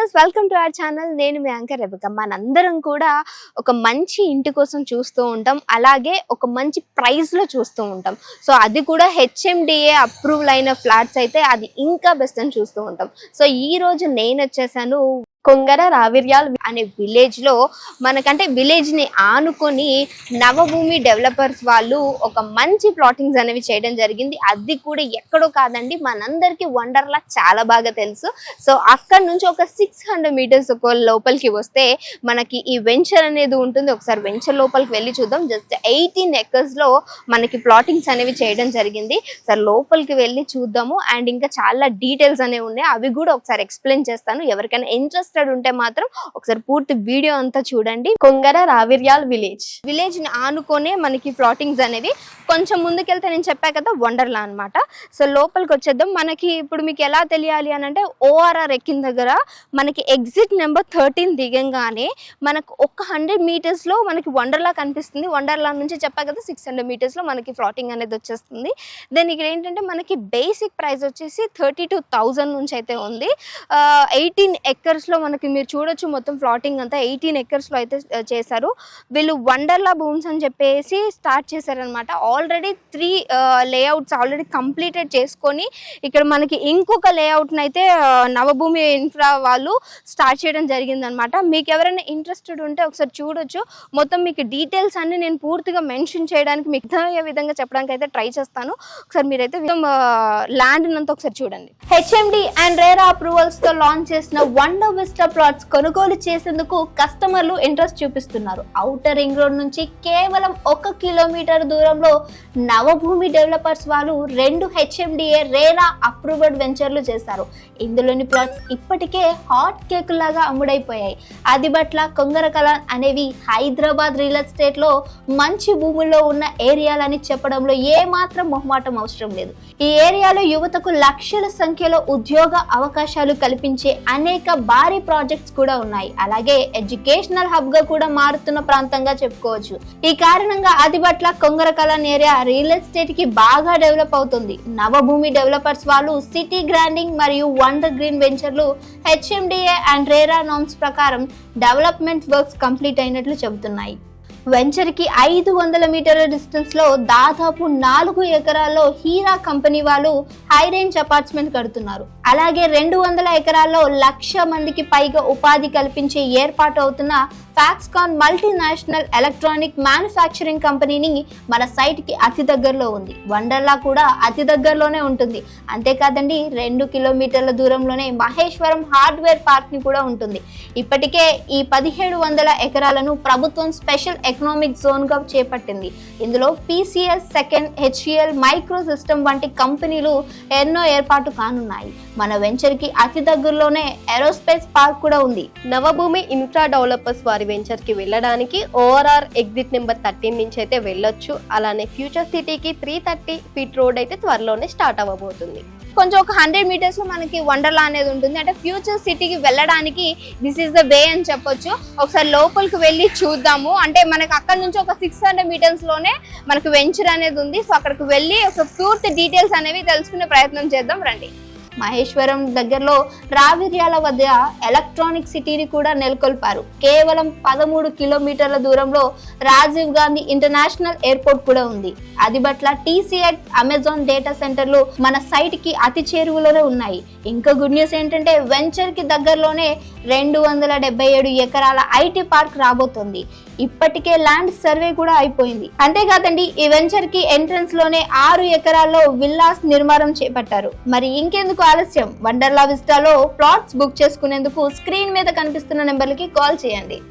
Viewers, welcome to our channel. నేను మీ anchor రెబిక. మనందరం కూడా ఒక మంచి ఇంటి కోసం చూస్తూ ఉంటాం, అలాగే ఒక మంచి ప్రైస్ లో చూస్తూ ఉంటాం. సో అది కూడా హెచ్ఎండిఏ అప్రూవల్ అయిన ఫ్లాట్స్ అయితే అది ఇంకా బెస్ట్ అని చూస్తూ ఉంటాం. సో ఈ రోజు నేను వచ్చేసాను కొంగర రావిర్యాల్ అనే విలేజ్ లో. మనకంటే విలేజ్ ని ఆనుకొని నవభూమి డెవలపర్స్ వాళ్ళు ఒక మంచి ప్లాటింగ్స్ అనేవి చేయడం జరిగింది. అది కూడా ఎక్కడో కాదండి, మనందరికి వండర్లా చాలా బాగా తెలుసు. సో అక్కడ నుంచి ఒక 600 మీటర్స్ ఒక లోపలికి వస్తే మనకి ఈ వెంచర్ అనేది ఉంటుంది. ఒకసారి వెంచర్ లోపలికి వెళ్ళి చూద్దాం. జస్ట్ 18 acres లో మనకి ప్లాటింగ్స్ అనేవి చేయడం జరిగింది. సార్ లోపలికి వెళ్ళి చూద్దాము. అండ్ ఇంకా చాలా డీటెయిల్స్ అనేవి ఉన్నాయి, అవి కూడా ఒకసారి ఎక్స్ప్లెయిన్ చేస్తాను. ఎవరికైనా ఇంట్రెస్ట్ ఉంటే మాత్రం ఒకసారి పూర్తి వీడియో అంతా చూడండి. కొంగర రావిర్యాల్ విలేజ్ ని ఆనుకొనే మనకి ప్లాటింగ్స్ అనేవి. కొంచెం ముందుకెళ్తే నేను చెప్పా కదా వండర్లా అన్నమాట. సో లోపలికి వచ్చేద్దాం. మనకి ఇప్పుడు మీకు ఎలా తెలియాలి అని అంటే, ఓఆర్ఆర్ ఎక్కిన దగ్గర మనకి ఎగ్జిట్ నెంబర్ 13 దిగంగానే మనకు ఒక 100 మీటర్స్ లో మనకి వండర్లా కనిపిస్తుంది. వండర్లా నుంచి చెప్పా కదా 600 మీటర్స్ లో మనకి ప్లాటింగ్ అనేది వచ్చేస్తుంది. దెన్ ఇక్కడ ఏంటంటే మనకి బేసిక్ ప్రైస్ వచ్చేసి 32,000 నుంచి అయితే ఉంది. 18 acres లో మనకి మీరు చూడొచ్చు. మొత్తం ప్లాటింగ్ అంతా 18 acres లో అయితే చేశారు వీళ్ళు. వండర్లా భూమ్స్ అని చెప్పేసి స్టార్ట్ చేశారనమాట. ఆల్రెడీ 3 లేఅవుట్స్ ఆల్రెడీ కంప్లీటెడ్ చేసుకొని ఇక్కడ మనకి ఇంకొక లేఅవుట్ని అయితే నవభూమి ఇన్ఫ్రా వాళ్ళు స్టార్ట్ చేయడం జరిగిందనమాట. మీకు ఎవరైనా ఇంట్రెస్టెడ్ ఉంటే ఒకసారి చూడొచ్చు. మొత్తం మీకు డీటెయిల్స్ అన్ని నేను పూర్తిగా మెన్షన్ చేయడానికి మీకు అయ్యే విధంగా చెప్పడానికి అయితే ట్రై చేస్తాను. ఒకసారి మీరైతే ల్యాండ్ అంతా ఒకసారి చూడండి. హెచ్ఎండి అండ్ రేరా అప్రూవల్స్ తో లాంచ్ చేసిన వండర్ విస్టా ప్లాట్స్ కొనుగోలు చేసేందుకు కస్టమర్లు ఇంట్రెస్ట్ చూపిస్తున్నారు. ఔటర్ రింగ్ రోడ్ నుంచి కేవలం 1 కిలోమీటర్ దూరంలో నవభూమి డెవలపర్స్ వాళ్ళు 2 హెచ్ఎండిఏ రేరా అప్రూవ్డ్ వెంచర్లు చేశారు. ఇందులోని ప్లాట్స్ ఇప్పటికే హాట్ కేక్ లాగా అమ్ముడైపోయాయి. అదిబట్ల కొంగరకల అనేవి హైదరాబాద్ రియల్ ఎస్టేట్ లో మంచి భూముల్లో ఉన్న ఏరియాలని చెప్పడంలో ఏమాత్రం మొహమాటం అవసరం లేదు. ఈ ఏరియాలో యువతకు లక్షల సంఖ్యలో ఉద్యోగ అవకాశాలు కల్పించే అనేక భారీ ప్రాజెక్ట్స్ కూడా ఉన్నాయి. అలాగే ఎడ్యుకేషనల్ హబ్ గా కూడా మారుతున్న ప్రాంతంగా చెప్పుకోవచ్చు. ఈ కారణంగా అదిబట్ల కొంగరకలాన్ ఏరియా రియల్ ఎస్టేట్ కి బాగా డెవలప్ అవుతుంది. నవభూమి డెవలపర్స్ వాళ్ళు సిటీ గ్రాండింగ్ మరియు వండర్ గ్రీన్ వెంచర్లు హెచ్ఎండిఏ అండ్ రేరా నార్మ్స్ ప్రకారం డెవలప్మెంట్ వర్క్స్ కంప్లీట్ అయినట్లు చెబుతున్నాయి. వెంచర్ కి 500 మీటర్ల డిస్టెన్స్ లో దాదాపు 4 ఎకరాల్లో హీరా కంపెనీ వాళ్ళు హై రేంజ్ అపార్ట్మెంట్ కడుతున్నారు. అలాగే 200 ఎకరాల్లో 1,00,000 మందికి పైగా ఉపాధి కల్పించే ఏర్పాటు అవుతున్న ఫాక్స్కాన్ మల్టీనేషనల్ ఎలక్ట్రానిక్ మ్యానుఫ్యాక్చరింగ్ కంపెనీని మన సైట్ కి అతి దగ్గరలో ఉంది. వండర్లా కూడా అతి దగ్గరలోనే ఉంటుంది. అంతేకాదండి, 2 కిలోమీటర్ల దూరంలోనే మహేశ్వరం హార్డ్వేర్ పార్క్ ని కూడా ఉంటుంది. ఇప్పటికే ఈ 1700 ఎకరాలను ప్రభుత్వం స్పెషల్ ఎకనామిక్ జోన్ గా చేపట్టింది. ఇందులో PCS, second, HCL, micro system వంటి కంపెనీలు ఎన్నో ఏర్పాటు కానున్నాయి. మన వెంచర్ కి అతి దగ్గరలోనే ఏరోస్పేస్ పార్క్ కూడా ఉంది. నవభూమి ఇన్ఫ్రా డెవలపర్స్ వారి వెంచర్ కి వెళ్ళడానికి ఓఆర్ఆర్ ఎగ్జిట్ నెంబర్ 13 నుంచి అయితే వెళ్ళొచ్చు. అలానే ఫ్యూచర్ సిటీకి 330 ఫీట్ రోడ్ అయితే త్వరలోనే స్టార్ట్ అవ్వబోతుంది. కొంచెం ఒక 100 మీటర్స్ లో మనకి వండర్లా అనేది ఉంటుంది. అంటే ఫ్యూచర్ సిటీకి వెళ్ళడానికి దిస్ ఈస్ ద వే అని చెప్పొచ్చు. ఒకసారి లోపలికి వెళ్ళి చూద్దాము. అంటే మనకి అక్కడ నుంచి ఒక 600 మీటర్స్ లోనే మనకు వెంచర్ అనేది ఉంది. సో అక్కడికి వెళ్ళి ఒక పూర్తి డీటెయిల్స్ అనేవి తెలుసుకునే ప్రయత్నం చేద్దాం రండి. మహేశ్వరం దగ్గరలో రావిర్యాల వద్ద ఎలక్ట్రానిక్ సిటీని కూడా నెలకొల్పారు. కేవలం 13 కిలోమీటర్ల దూరంలో రాజీవ్ గాంధీ ఇంటర్నేషనల్ ఎయిర్పోర్ట్ కూడా ఉంది. అదిబట్ల TCX, అమెజాన్ డేటా సెంటర్లు మన సైట్ కి అతి చేరువలోనే ఉన్నాయి. ఇంకా గుడ్ న్యూస్ ఏంటంటే వెంచర్ కి దగ్గరలోనే 277 ఎకరాల IT పార్క్ రాబోతోంది. ఇప్పటికే ల్యాండ్ సర్వే కూడా అయిపోయింది. అంతేకాదండి, ఈ వెంచర్ కి ఎంట్రన్స్ లోనే 6 ఎకరాల్లో విల్లాస్ నిర్మాణం చేపట్టారు. మరి ఇంకెందుకు ఆలస్యం, వండర్లా విస్టాలో ప్లాట్స్ బుక్ చేసుకునేందుకు స్క్రీన్ మీద కనిపిస్తున్న నెంబర్లకి కాల్ చేయండి.